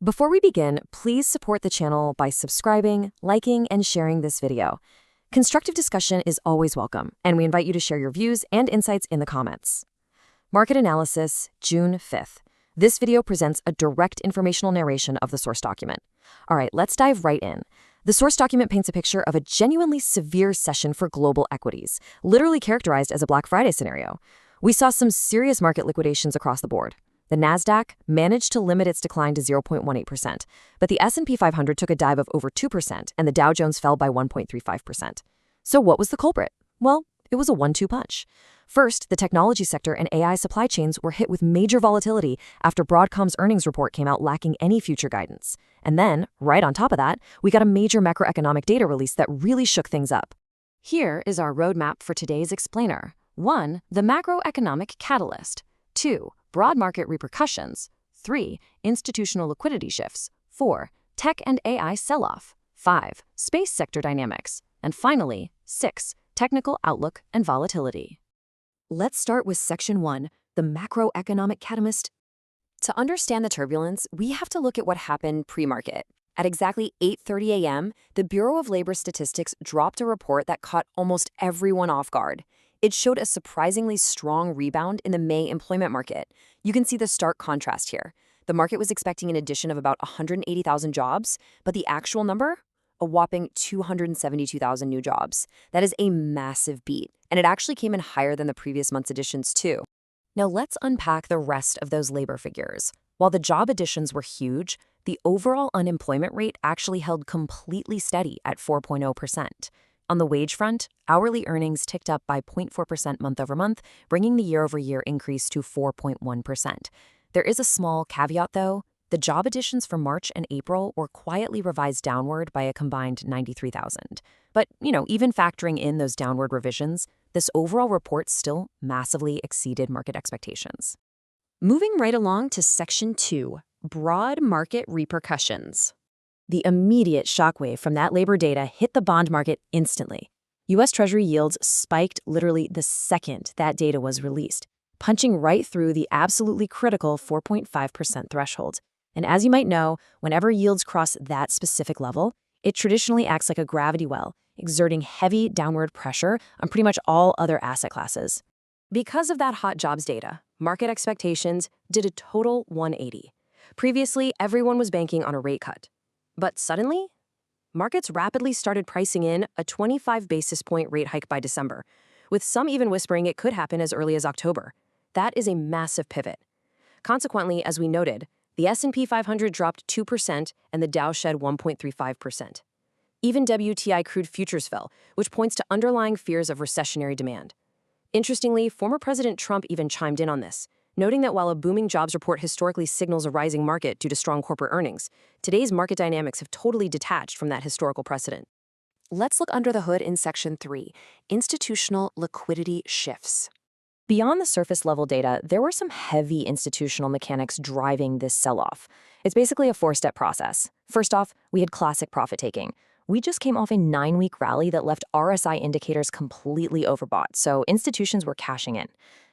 Before we begin, please support the channel by subscribing, liking, and sharing this video. Constructive discussion is always welcome, and we invite you to share your views and insights in the comments. Market Analysis, June 5th. This video presents a direct informational narration of the source document. All right, let's dive right in. The source document paints a picture of a genuinely severe session for global equities, literally characterized as a Black Friday scenario. We saw some serious market liquidations across the board. The Nasdaq managed to limit its decline to 0.18%, but the S&P 500 took a dive of over 2%, and the Dow Jones fell by 1.35%. So what was the culprit? Well, it was a 1-2 punch. First, the technology sector and AI supply chains were hit with major volatility after Broadcom's earnings report came out lacking any future guidance. And then, right on top of that, we got a major macroeconomic data release that really shook things up. Here is our roadmap for today's explainer. 1. The macroeconomic catalyst. 2. Broad market repercussions. 3. Institutional liquidity shifts. 4. Tech and AI sell-off. 5. Space sector dynamics. And finally, 6. Technical outlook and volatility. Let's start with Section 1, the macroeconomic catalyst. To understand the turbulence, we have to look at what happened pre-market. At exactly 8:30 a.m., the Bureau of Labor Statistics dropped a report that caught almost everyone off guard. It showed a surprisingly strong rebound in the May employment market. You can see the stark contrast here. The market was expecting an addition of about 180,000 jobs, but the actual number? A whopping 272,000 new jobs. That is a massive beat, and it actually came in higher than the previous month's additions too. Now let's unpack the rest of those labor figures. While the job additions were huge, the overall unemployment rate actually held completely steady at 4.0%. On the wage front, hourly earnings ticked up by 0.4% month over month, bringing the year-over-year increase to 4.1%. There is a small caveat, though. The job additions for March and April were quietly revised downward by a combined 93,000. But, even factoring in those downward revisions, this overall report still massively exceeded market expectations. Moving right along to Section 2, Broad Market Repercussions. The immediate shockwave from that labor data hit the bond market instantly. U.S. Treasury yields spiked literally the second that data was released, punching right through the absolutely critical 4.5% threshold. And as you might know, whenever yields cross that specific level, it traditionally acts like a gravity well, exerting heavy downward pressure on pretty much all other asset classes. Because of that hot jobs data, market expectations did a total 180. Previously, everyone was banking on a rate cut. But suddenly, markets rapidly started pricing in a 25 basis point rate hike by December, with some even whispering it could happen as early as October. That is a massive pivot. Consequently, as we noted, the S&P 500 dropped 2% and the Dow shed 1.35%. Even WTI crude futures fell, which points to underlying fears of recessionary demand. Interestingly, former President Trump even chimed in on this, noting that while a booming jobs report historically signals a rising market due to strong corporate earnings, today's market dynamics have totally detached from that historical precedent. Let's look under the hood in Section 3, Institutional Liquidity Shifts. Beyond the surface-level data, there were some heavy institutional mechanics driving this sell-off. It's basically a four-step process. First off, we had classic profit-taking. We just came off a 9-week rally that left RSI indicators completely overbought, so institutions were cashing in.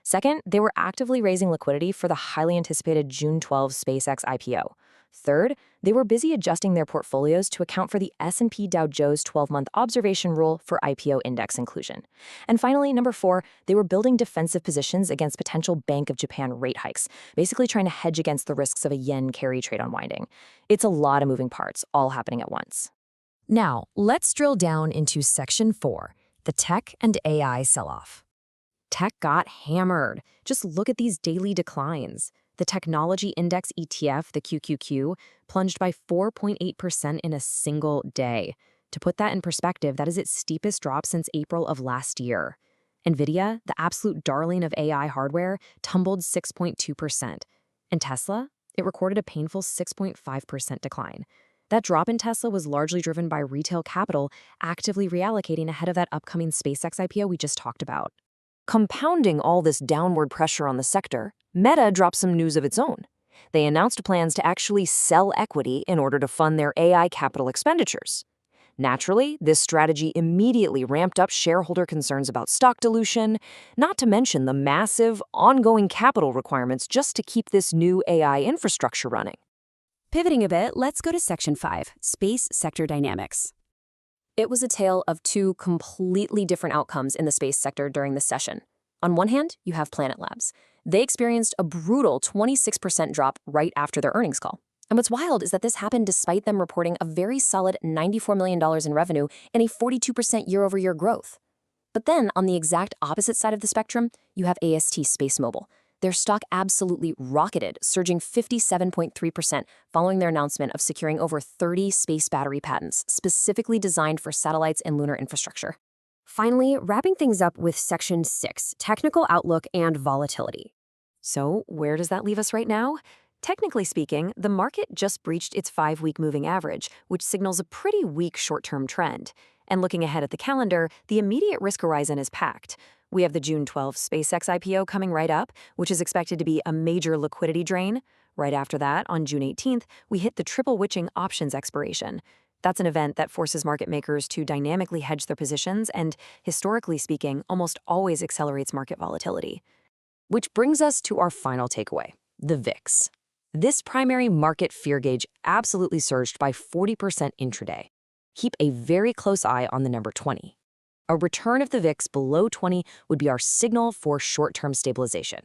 Second, they were actively raising liquidity for the highly anticipated June 12 SpaceX IPO. Third, they were busy adjusting their portfolios to account for the S&P Dow Jones 12-month observation rule for IPO index inclusion. And finally, number 4, they were building defensive positions against potential Bank of Japan rate hikes, basically trying to hedge against the risks of a yen carry trade unwinding. It's a lot of moving parts, all happening at once. Now, let's drill down into Section 4, the tech and AI sell-off. Tech got hammered. Just look at these daily declines. The technology index ETF, the QQQ, plunged by 4.8% in a single day. To put that in perspective, that is its steepest drop since April of last year. NVIDIA, the absolute darling of AI hardware, tumbled 6.2%. And Tesla, it recorded a painful 6.5% decline. That drop in Tesla was largely driven by retail capital actively reallocating ahead of that upcoming SpaceX IPO we just talked about. Compounding all this downward pressure on the sector, Meta dropped some news of its own. They announced plans to actually sell equity in order to fund their AI capital expenditures. Naturally, this strategy immediately ramped up shareholder concerns about stock dilution, not to mention the massive, ongoing capital requirements just to keep this new AI infrastructure running. Pivoting a bit, let's go to Section 5, Space Sector Dynamics. It was a tale of two completely different outcomes in the space sector during this session. On one hand, you have Planet Labs. They experienced a brutal 26% drop right after their earnings call. And what's wild is that this happened despite them reporting a very solid $94 million in revenue and a 42% year-over-year growth. But then, on the exact opposite side of the spectrum, you have AST SpaceMobile. Their stock absolutely rocketed, surging 57.3% following their announcement of securing over 30 space battery patents specifically designed for satellites and lunar infrastructure. Finally, wrapping things up with Section 6, Technical Outlook and Volatility. So, where does that leave us right now? Technically speaking, the market just breached its 5-week moving average, which signals a pretty weak short-term trend. And looking ahead at the calendar, the immediate risk horizon is packed. We have the June 12th SpaceX IPO coming right up, which is expected to be a major liquidity drain. Right after that, on June 18th, we hit the triple witching options expiration. That's an event that forces market makers to dynamically hedge their positions and, historically speaking, almost always accelerates market volatility. Which brings us to our final takeaway, the VIX. This primary market fear gauge absolutely surged by 40% intraday. Keep a very close eye on the number 20. A return of the VIX below 20 would be our signal for short-term stabilization.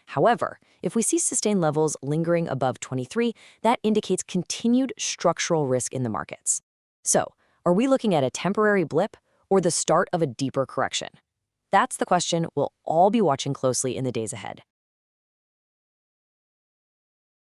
However, if we see sustained levels lingering above 23, that indicates continued structural risk in the markets. So, are we looking at a temporary blip or the start of a deeper correction? That's the question we'll all be watching closely in the days ahead.